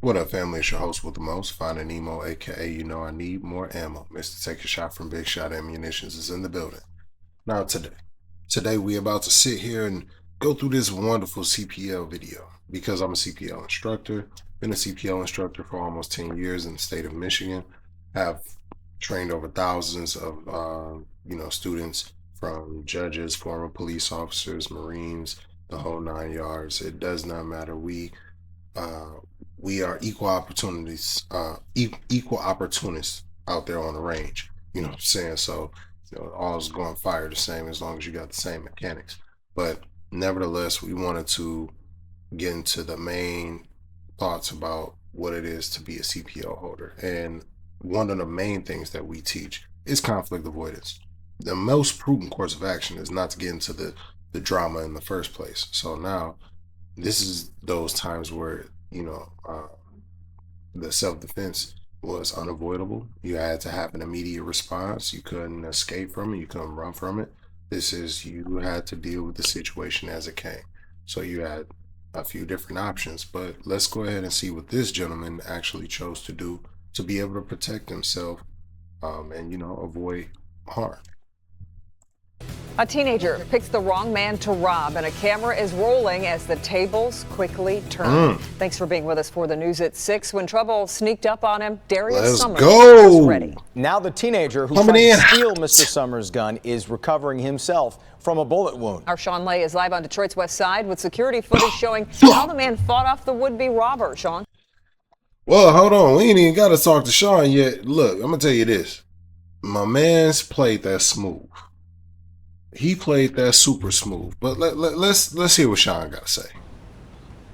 What up, family? It's your host with the most, Finding Nemo, aka You Know I Need More Ammo. Mr. Take a Shot from Big Shot Ammunitions is in the building. Now today we about to sit here and go through this wonderful CPL video because I'm a CPL instructor. Been a CPL instructor for almost 10 years in the state of Michigan. Have trained over thousands of students, from judges, former police officers, Marines, the whole 9 yards. It does not matter. Uh, we are equal opportunists out there on the range. You know what I'm saying? So, all's going to fire the same as long as you got the same mechanics. But nevertheless, we wanted to get into the main thoughts about what it is to be a CPL holder. And one of the main things that we teach is conflict avoidance. The most prudent course of action is not to get into the drama in the first place. So now this is those times where the self-defense was unavoidable. You had to have an immediate response. You couldn't escape from it. You couldn't run from it. You had to deal with the situation as it came. So you had a few different options, but let's go ahead and see what this gentleman actually chose to do to be able to protect himself and avoid harm. A teenager picks the wrong man to rob, and a camera is rolling as the tables quickly turn. Thanks for being with us for the news at 6. When trouble sneaked up on him, Darius Summers was ready. Now the teenager who tried to steal Mr. Summers' gun is recovering himself from a bullet wound. Our Sean Lay is live on Detroit's west side with security footage showing how the man fought off the would-be robber. Sean? Well, hold on. We ain't even got to talk to Sean yet. Look, I'm going to tell you this. My man's played that smooth. He played that super smooth. But let's hear what Sean got to say.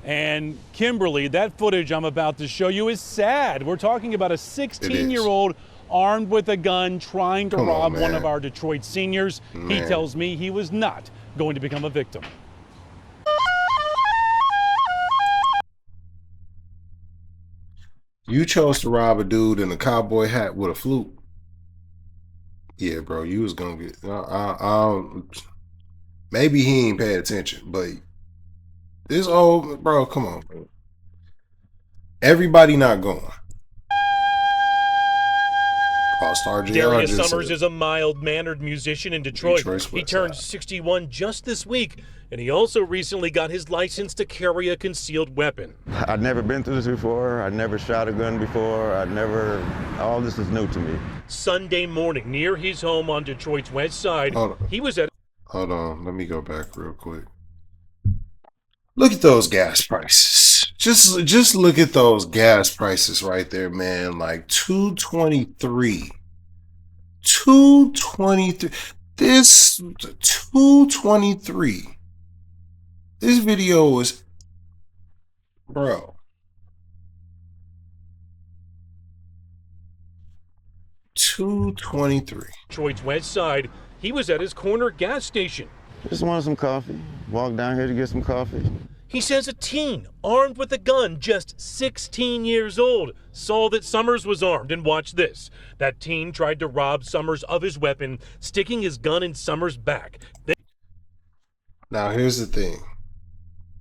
And Kimberly, that footage I'm about to show you is sad. We're talking about a 16-year-old armed with a gun trying to rob one of our Detroit seniors. He tells me he was not going to become a victim. You chose to rob a dude in a cowboy hat with a flute. Yeah, bro, you was gonna get. Maybe he ain't paying attention, but this old bro, come on, bro. Everybody not going. All-Star JR Darius Summers is a mild-mannered musician in Detroit. He turned 61 just this week, and he also recently got his license to carry a concealed weapon. I'd never been through this before. I'd never shot a gun before. All this is new to me. Sunday morning, near his home on Detroit's west side, he was at... Hold on, let me go back real quick. Look at those gas prices. Just look at those gas prices right there, man. Like $2.23. $2.23. This $2.23. This video was, bro. $2.23. Detroit's west side, he was at his corner gas station. Just wanted some coffee. Walked down here to get some coffee. He says a teen, armed with a gun, just 16 years old, saw that Summers was armed, and watch this. That teen tried to rob Summers of his weapon, sticking his gun in Summers' back. Now here's the thing.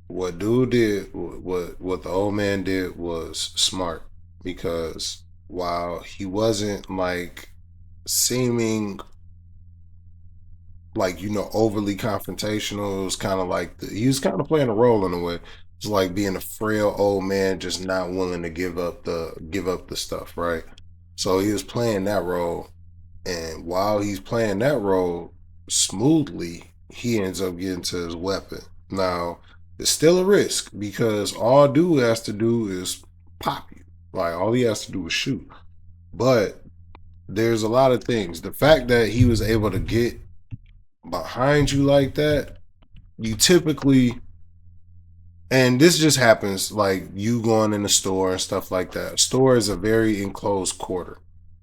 What dude did, what the old man did was smart, because while he wasn't like seeming like, overly confrontational, it was kind of like he was kind of playing a role in a way. It's like being a frail old man just not willing to give up the stuff, right? So he was playing that role, and while he's playing that role smoothly, he ends up getting to his weapon. Now, it's still a risk, because all dude has to do is pop you. Like, all he has to do is shoot. But there's a lot of things. The fact that he was able to get behind you like that, you typically, and this just happens like you going in the store and stuff like that. A store is a very enclosed quarter.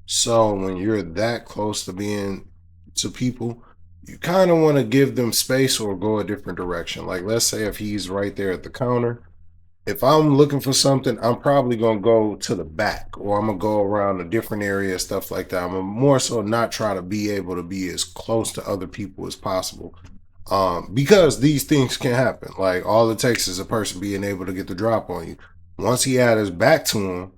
So when you're that close to being to people, you kind of want to give them space or go a different direction. Like, let's say if he's right there at the counter, if I'm looking for something, I'm probably going to go to the back, or I'm going to go around a different area, stuff like that. I'm gonna more so not try to be able to be as close to other people as possible, because these things can happen. Like, all it takes is a person being able to get the drop on you. Once he had his back to him,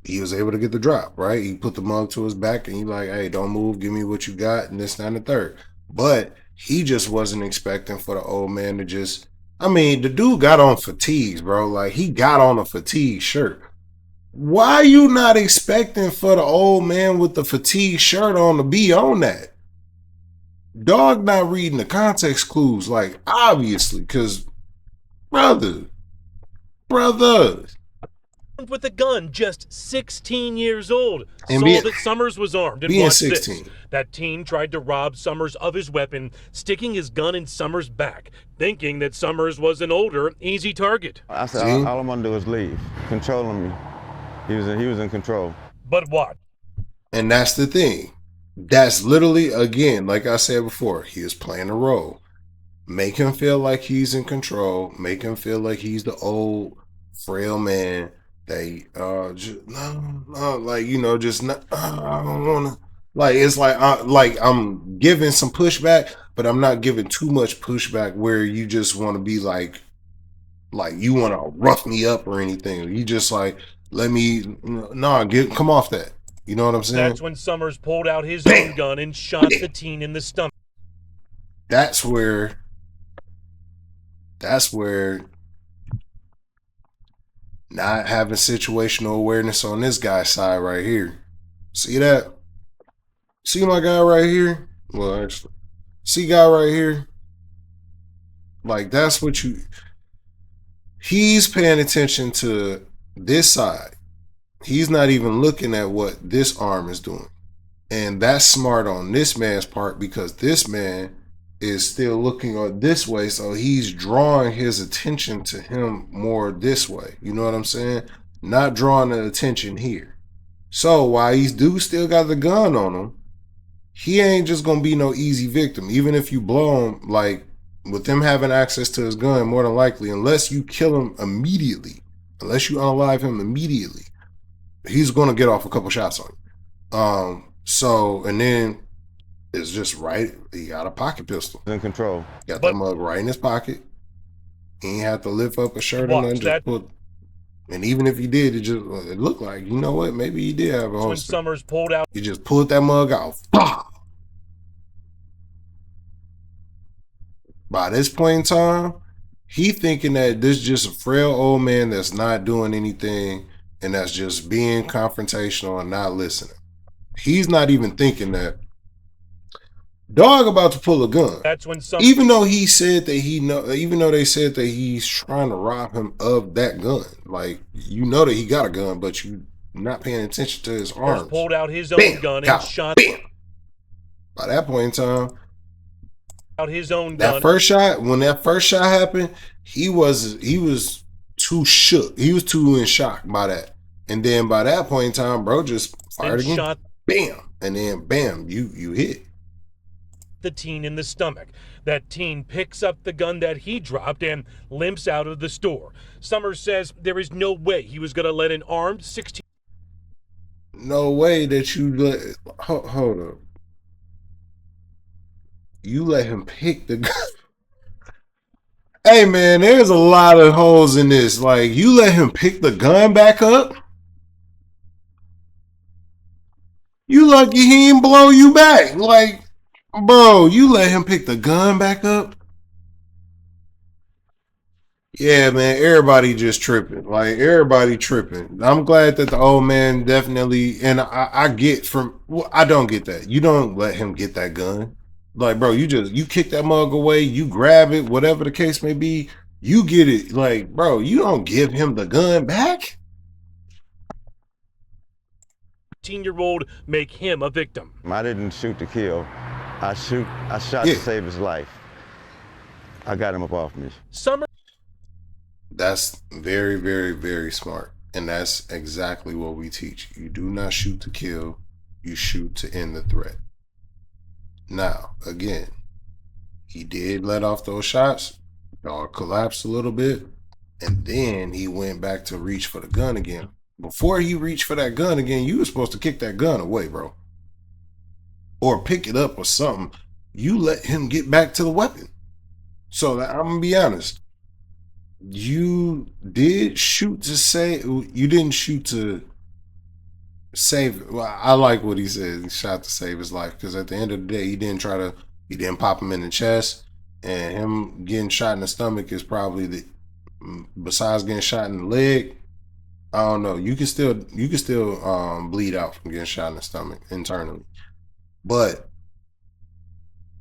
he was able to get the drop, right? He put the mug to his back and he like, hey, don't move, give me what you got, and this, that, and the third. But he just wasn't expecting for the old man to just, I mean, the dude got on fatigues, bro. Like, he got on a fatigue shirt. Why you not expecting for the old man with the fatigue shirt on to be on that? Dog not reading the context clues, like, obviously, because, brother, with a gun, just 16 years old, and saw that Summers was armed and being watched 16. this. That teen tried to rob Summers of his weapon, sticking his gun in Summers' back, thinking that Summers was an older, easy target. I said, all I'm gonna do is leave, controlling me. He was in control. But what? And that's the thing. That's literally, again, like I said before, he is playing a role. Make him feel like he's in control. Make him feel like he's the old, frail man that just, no, like, you know, just not, I don't want to. Like, it's like I'm giving some pushback, but I'm not giving too much pushback where you just want to be like you want to rough me up or anything. You just like, let me, come off that. You know what I'm saying? That's when Summers pulled out his own gun and shot the teen in the stomach. That's where not having situational awareness on this guy's side right here. See that? See my guy right here? Well, actually, see guy right here? Like, that's what he's paying attention to this side. He's not even looking at what this arm is doing. And that's smart on this man's part, because this man is still looking on this way. So he's drawing his attention to him more this way. You know what I'm saying? Not drawing the attention here. So while he's dude still got the gun on him, he ain't just going to be no easy victim. Even if you blow him, like with him having access to his gun, more than likely, unless you kill him immediately, unless you unalive him immediately, he's going to get off a couple shots on you. And then it's just right. He got a pocket pistol. In control. Got that mug right in his pocket. He ain't have to lift up a shirt and just put. And even if he did, it looked like, you know what? Maybe he did have a holster. When Summers pulled out, he just pulled that mug off. By this point in time, he thinking that this is just a frail old man that's not doing anything and that's just being confrontational and not listening. He's not even thinking that dog about to pull a gun. That's when even though he said that even though they said that he's trying to rob him of that gun. Like, you know that he got a gun, but you not paying attention to his arms. Pulled out his own gun and shot. Bam. By that point in time, out his own that gun. first shot, when that first shot happened, he was too shook. He was too in shock by that. And then by that point in time, bro just fired again. Shot. Bam. And then bam, you hit the teen in the stomach. That teen picks up the gun that he dropped and limps out of the store. Summers says there is no way he was going to let an armed 16. No way that you let. Hold up. You let him pick the gun. Hey man, there's a lot of holes in this. Like, you let him pick the gun back up? You lucky he ain't blow you back. Like, bro, you let him pick the gun back up? Yeah, man, everybody just tripping. Like, everybody tripping. I'm glad that the old man definitely, and I get from, I don't get that. You don't let him get that gun. Like, bro, you kick that mug away, you grab it, whatever the case may be, you get it. Like, bro, you don't give him the gun back. 18-year-old make him a victim. I didn't shoot to kill. I shot to save his life. I got him up off me. That's very, very, very smart. And that's exactly what we teach. You do not shoot to kill. You shoot to end the threat. Now, again, he did let off those shots. Dog collapsed a little bit. And then he went back to reach for the gun again. Before he reached for that gun again, you were supposed to kick that gun away, bro. Or pick it up or something. You let him get back to the weapon. So I'm going to be honest. you did shoot to save. You didn't shoot to save. Well, I like what he said. He shot to save his life because at the end of the day, he didn't try to. He didn't pop him in the chest, and him getting shot in the stomach is probably the. Besides getting shot in the leg, I don't know. You can still bleed out from getting shot in the stomach internally, but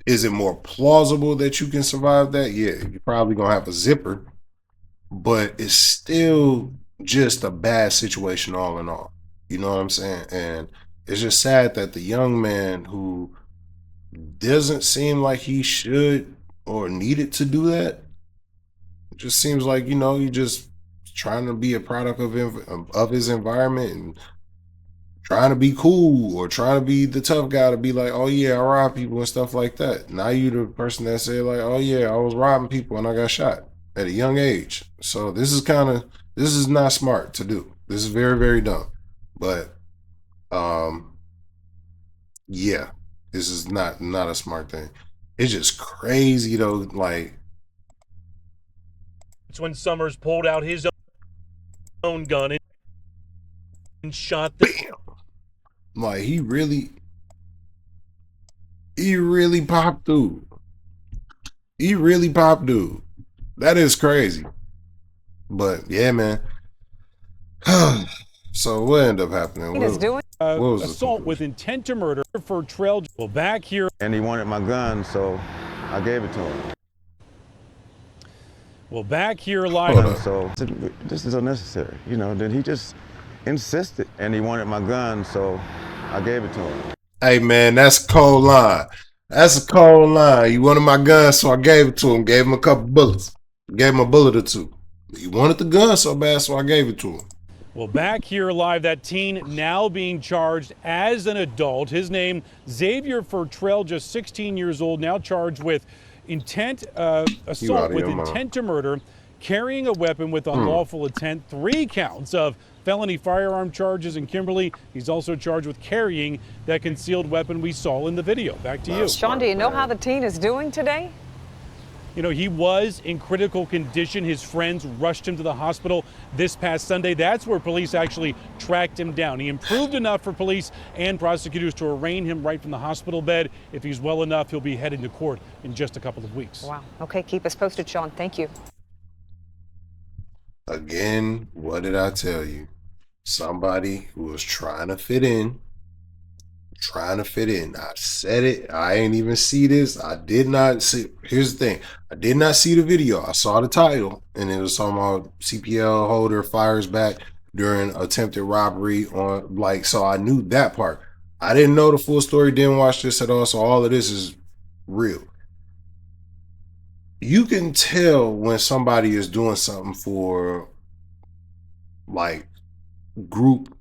is it more plausible that you can survive that? Yeah, you're probably gonna have a zipper, but it's still just a bad situation all in all. You know what I'm saying? And it's just sad that the young man who doesn't seem like he should or needed to do that, it just seems like, you know, he just trying to be a product of his environment and trying to be cool or trying to be the tough guy to be like, oh yeah, I rob people and stuff like that. Now you the person that said like, oh yeah, I was robbing people and I got shot at a young age. So this is not smart to do. This is very, very dumb. But yeah, this is not a smart thing. It's just crazy though, like it's when Summers pulled out his own gun and shot the bam. Like he really popped dude. He really popped dude. That is crazy. But yeah, man. So what ended up happening? What is doing? Assault with intent to murder for trail. Well, back here. And he wanted my gun, so I gave it to him. Well, back here live. So this is unnecessary, you know. Then he just insisted, and he wanted my gun, so I gave it to him. Hey man, that's a cold line. That's a cold line. You wanted my gun, so I gave it to him. Gave him a couple bullets. Gave him a bullet or two. He wanted the gun so bad, so I gave it to him. Well, back here live, that teen now being charged as an adult. His name, Xavier Fertrell, just 16 years old, now charged with assault with intent to murder, carrying a weapon with unlawful intent, 3 counts of felony firearm charges in Kimberly. He's also charged with carrying that concealed weapon we saw in the video. Back to you. Sean, do you know how the teen is doing today? You know, he was in critical condition. His friends rushed him to the hospital this past Sunday. That's where police actually tracked him down. He improved enough for police and prosecutors to arraign him right from the hospital bed. If he's well enough, he'll be heading to court in just a couple of weeks. Wow. Okay, keep us posted, Sean. Thank you. Again, what did I tell you? Somebody who was trying to fit in. I said it. I ain't even see this. I did not see. Here's the thing. I did not see the video. I saw the title, and it was talking about CPL holder fires back during attempted robbery on, like, so I knew that part. I didn't know the full story. Didn't watch this at all. So all of this is real. You can tell when somebody is doing something for like group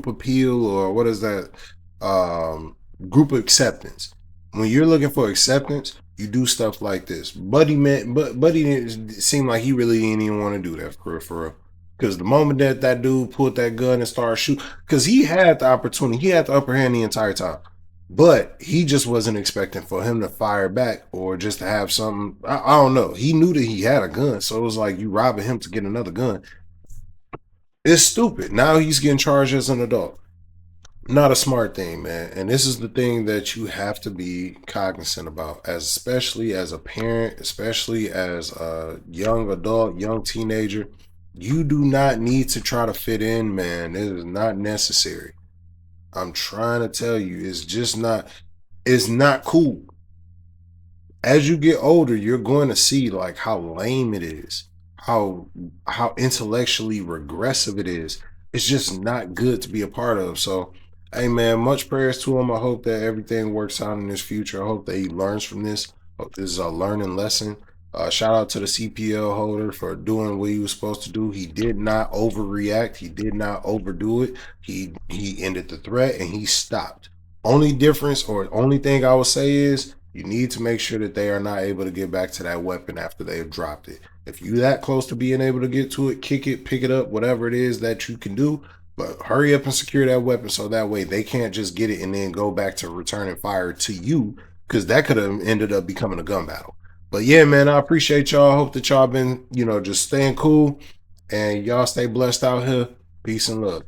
appeal, or what is that, group acceptance. When you're looking for acceptance, you do stuff like this. Buddy didn't seem like he really didn't even want to do that for real. Because the moment that dude pulled that gun and started shooting, because he had the opportunity, he had the upper hand the entire time, but he just wasn't expecting for him to fire back or just to have something. I don't know. He knew that he had a gun, so it was like you robbing him to get another gun. It's stupid. Now he's getting charged as an adult. Not a smart thing, man. And this is the thing that you have to be cognizant about, especially as a parent, especially as a young adult, young teenager. You do not need to try to fit in, man. It is not necessary. I'm trying to tell you, it's not cool. As you get older, you're going to see like how lame it is, how intellectually regressive it is. It's just not good to be a part of. So, hey man, much prayers to him. I hope that everything works out in his future. I hope that he learns from this. Hope this is a learning lesson. Shout out to the CPL holder for doing what he was supposed to do. He did not overreact. He did not overdo it. He ended the threat and he stopped. Only difference, or only thing I would say is, you need to make sure that they are not able to get back to that weapon after they have dropped it. If you're that close to being able to get to it, kick it, pick it up, whatever it is that you can do, but hurry up and secure that weapon so that way they can't just get it and then go back to returning fire to you, because that could have ended up becoming a gun battle. But yeah, man, I appreciate y'all. I hope that y'all been, just staying cool, and y'all stay blessed out here. Peace and love.